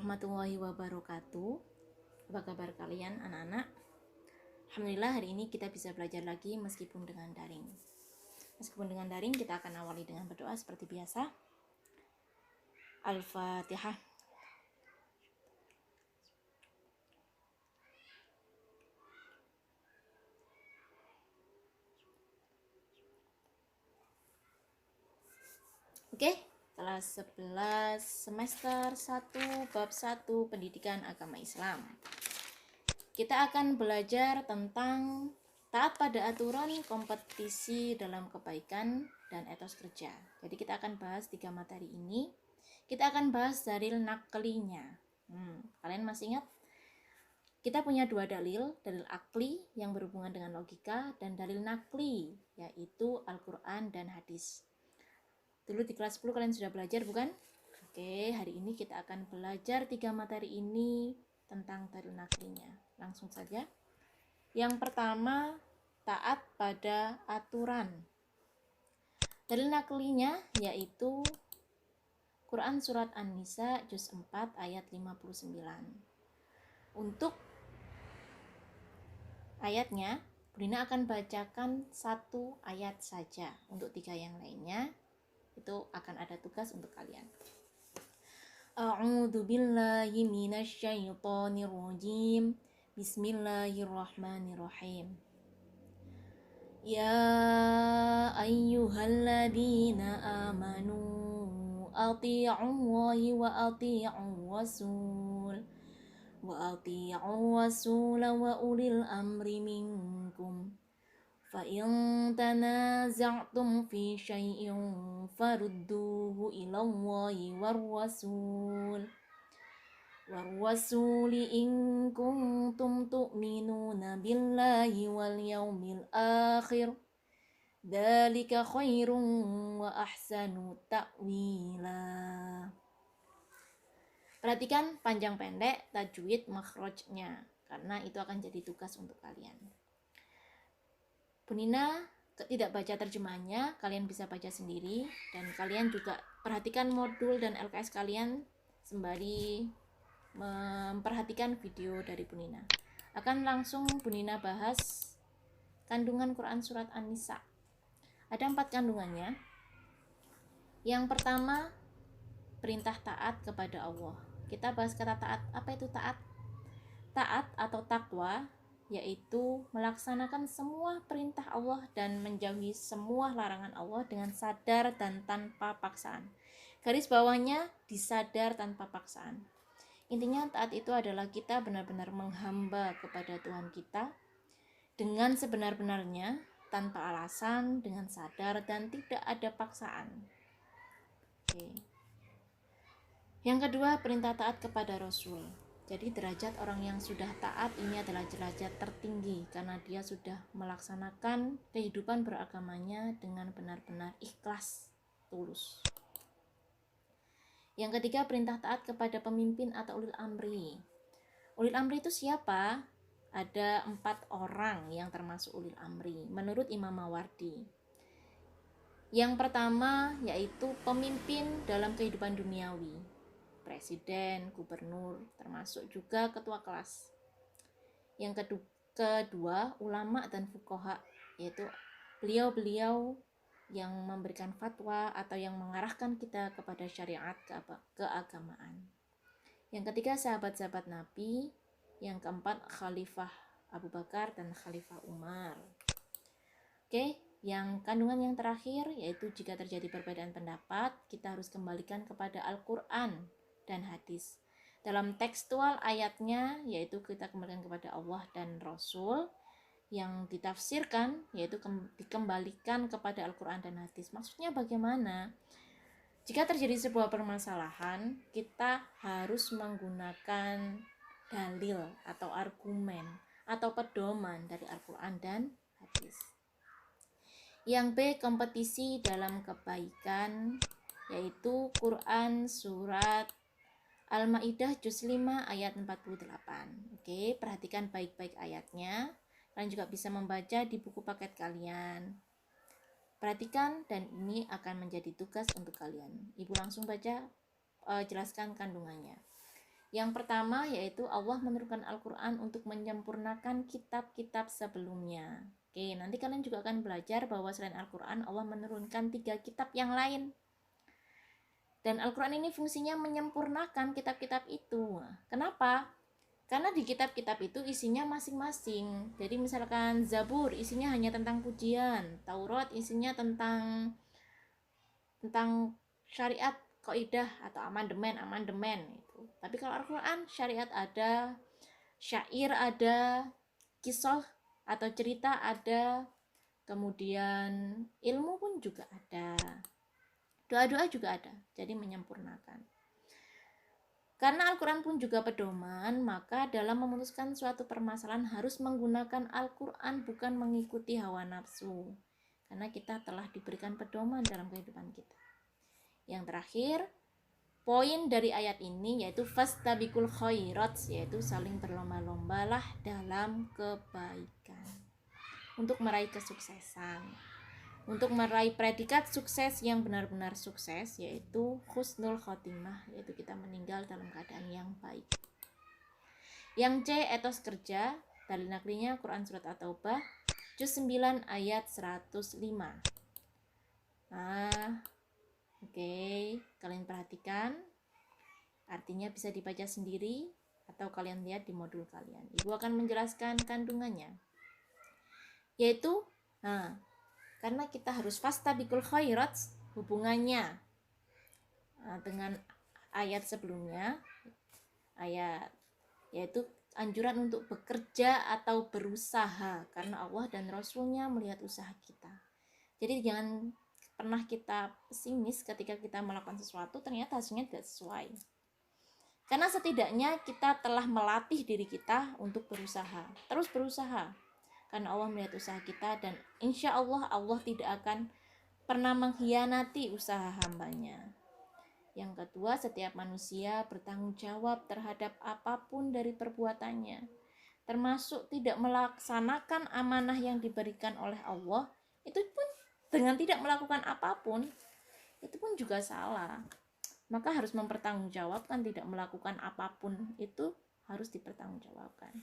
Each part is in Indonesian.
warahmatullahi wabarakatuh. Apa kabar kalian anak-anak? Alhamdulillah hari ini kita bisa belajar lagi meskipun dengan daring. Kita akan awali dengan berdoa seperti biasa. Al-Fatihah. Oke, kelas 11 semester 1 bab 1 Pendidikan Agama Islam. Kita akan belajar tentang taat pada aturan, kompetisi dalam kebaikan, dan etos kerja. Jadi kita akan bahas 3 materi ini. Kita akan bahas dalil naklinya. Kalian masih ingat? Kita punya 2 dalil akli yang berhubungan dengan logika, dan dalil nakli, yaitu Al-Quran dan hadis. Dulu di kelas 10 kalian sudah belajar, bukan? Oke, hari ini kita akan belajar 3 materi ini tentang dalil naklinya. Langsung saja. Yang pertama, taat pada aturan. Dalil naklinya yaitu Quran Surat An-Nisa Juz 4 ayat 59. Untuk ayatnya, Brina akan bacakan 1 ayat saja. Untuk 3 yang lainnya, itu akan ada tugas untuk kalian. A'udzu billahi minasyaitonir rajim. Bismillahirrahmanirrahim. Ya ayyuhalladzina amanu athi'ullahi wa athi'ur rasul wa ulil amri minkum. Fa in tanaza'tum fi syai'in farudduhu ilallahi warrasuli in kuntum tu'minuna billahi wal yaumil akhir. Dzalika khairun wa ahsanu ta'wila. Perhatikan panjang pendek tajwid makhrajnya, karena itu akan jadi tugas untuk kalian. Bu Nina tidak baca terjemahnya, kalian bisa baca sendiri, dan kalian juga perhatikan modul dan LKS kalian sembari memperhatikan video dari Bu Nina. Akan langsung Bu Nina bahas kandungan Quran Surat An-Nisa. Ada 4 kandungannya. Yang pertama, perintah taat kepada Allah. Kita bahas kata taat. Apa itu taat? Taat atau takwa yaitu melaksanakan semua perintah Allah dan menjauhi semua larangan Allah dengan sadar dan tanpa paksaan. Garis bawahnya disadar tanpa paksaan. Intinya taat itu adalah kita benar-benar menghamba kepada Tuhan kita dengan sebenar-benarnya, tanpa alasan, dengan sadar dan tidak ada paksaan. Oke. Yang kedua, perintah taat kepada Rasul. Jadi derajat orang yang sudah taat ini adalah derajat tertinggi karena dia sudah melaksanakan kehidupan beragamanya dengan benar-benar ikhlas, tulus. Yang ketiga, perintah taat kepada pemimpin atau ulil amri. Ulil amri itu siapa? Ada 4 orang yang termasuk ulil amri menurut Imam Mawardi. Yang pertama yaitu pemimpin dalam kehidupan duniawi, presiden, gubernur, termasuk juga ketua kelas. Yang kedua, ulama dan fuqaha, yaitu beliau-beliau yang memberikan fatwa atau yang mengarahkan kita kepada syariat keagamaan. Yang ketiga, sahabat-sahabat Nabi. Yang keempat, Khalifah Abu Bakar dan Khalifah Umar. Oke, yang kandungan yang terakhir yaitu jika terjadi perbedaan pendapat, kita harus kembalikan kepada Al-Quran dan hadis. Dalam tekstual ayatnya yaitu kita kembalikan kepada Allah dan Rasul. Yang ditafsirkan yaitu dikembalikan kepada Al-Quran dan hadis. Maksudnya bagaimana? Jika terjadi sebuah permasalahan, kita harus menggunakan dalil atau argumen atau pedoman dari Al-Quran dan hadis. Yang B, kompetisi dalam kebaikan, yaitu Quran Surat Al-Ma'idah Juz 5 ayat 48. Oke, perhatikan baik-baik ayatnya. Kalian juga bisa membaca di buku paket kalian. Perhatikan dan ini akan menjadi tugas untuk kalian. Ibu langsung baca, jelaskan kandungannya. Yang pertama yaitu Allah menurunkan Al-Quran untuk menyempurnakan kitab-kitab sebelumnya. Oke, nanti kalian juga akan belajar bahwa selain Al-Quran, Allah menurunkan 3 kitab yang lain. Dan Al-Quran ini fungsinya menyempurnakan kitab-kitab itu. Kenapa? Karena di kitab-kitab itu isinya masing-masing. Jadi misalkan Zabur isinya hanya tentang pujian, Taurat isinya tentang syariat, kaidah atau amandemen itu. Tapi kalau Al-Qur'an syariat ada, syair ada, kisah atau cerita ada, kemudian ilmu pun juga ada. Doa-doa juga ada. Jadi menyempurnakan. Karena Al-Quran pun juga pedoman, maka dalam memutuskan suatu permasalahan harus menggunakan Al-Quran, bukan mengikuti hawa nafsu. Karena kita telah diberikan pedoman dalam kehidupan kita. Yang terakhir, poin dari ayat ini yaitu fastabiqul khairat, yaitu saling berlomba-lombalah dalam kebaikan untuk meraih kesuksesan. Untuk meraih predikat sukses yang benar-benar sukses, yaitu husnul khotimah, yaitu kita meninggal dalam keadaan yang baik. Yang C, etos kerja. Dalil naklinya Quran Surat At-Taubah juz 9 ayat 105. Nah, oke, kalian perhatikan. Artinya bisa dibaca sendiri atau kalian lihat di modul kalian. Ibu akan menjelaskan kandungannya. Yaitu, karena kita harus fastabiqul khairat, hubungannya dengan ayat sebelumnya, ayat yaitu anjuran untuk bekerja atau berusaha karena Allah dan Rasulnya melihat usaha kita. Jadi jangan pernah kita pesimis ketika kita melakukan sesuatu ternyata hasilnya tidak sesuai. Karena setidaknya kita telah melatih diri kita untuk berusaha, terus berusaha. Karena Allah melihat usaha kita dan insya Allah Allah tidak akan pernah mengkhianati usaha hambanya. Yang kedua, setiap manusia bertanggung jawab terhadap apapun dari perbuatannya, termasuk tidak melaksanakan amanah yang diberikan oleh Allah. Itu pun dengan tidak melakukan apapun, itu pun juga salah. Maka harus mempertanggungjawabkan, tidak melakukan apapun itu harus dipertanggungjawabkan.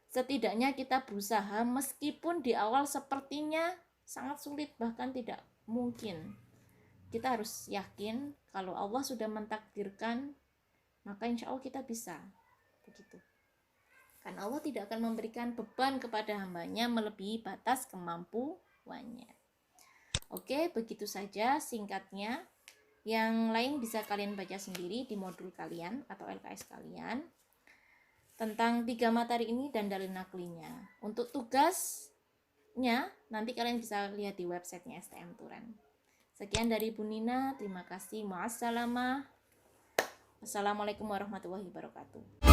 Setidaknya kita berusaha meskipun di awal sepertinya sangat sulit, bahkan tidak mungkin. Kita harus yakin kalau Allah sudah mentakdirkan, maka insya Allah kita bisa. Begitu. Karena Allah tidak akan memberikan beban kepada hambanya melebihi batas kemampuannya. Oke, begitu saja singkatnya. Yang lain bisa kalian baca sendiri di modul kalian atau LKS kalian tentang 3 materi ini dan dalil naklinya. Untuk tugasnya nanti kalian bisa lihat di websitenya STM Turen. Sekian dari Bu Nina, terima kasih. Ma'assalamah. Assalamualaikum warahmatullahi wabarakatuh.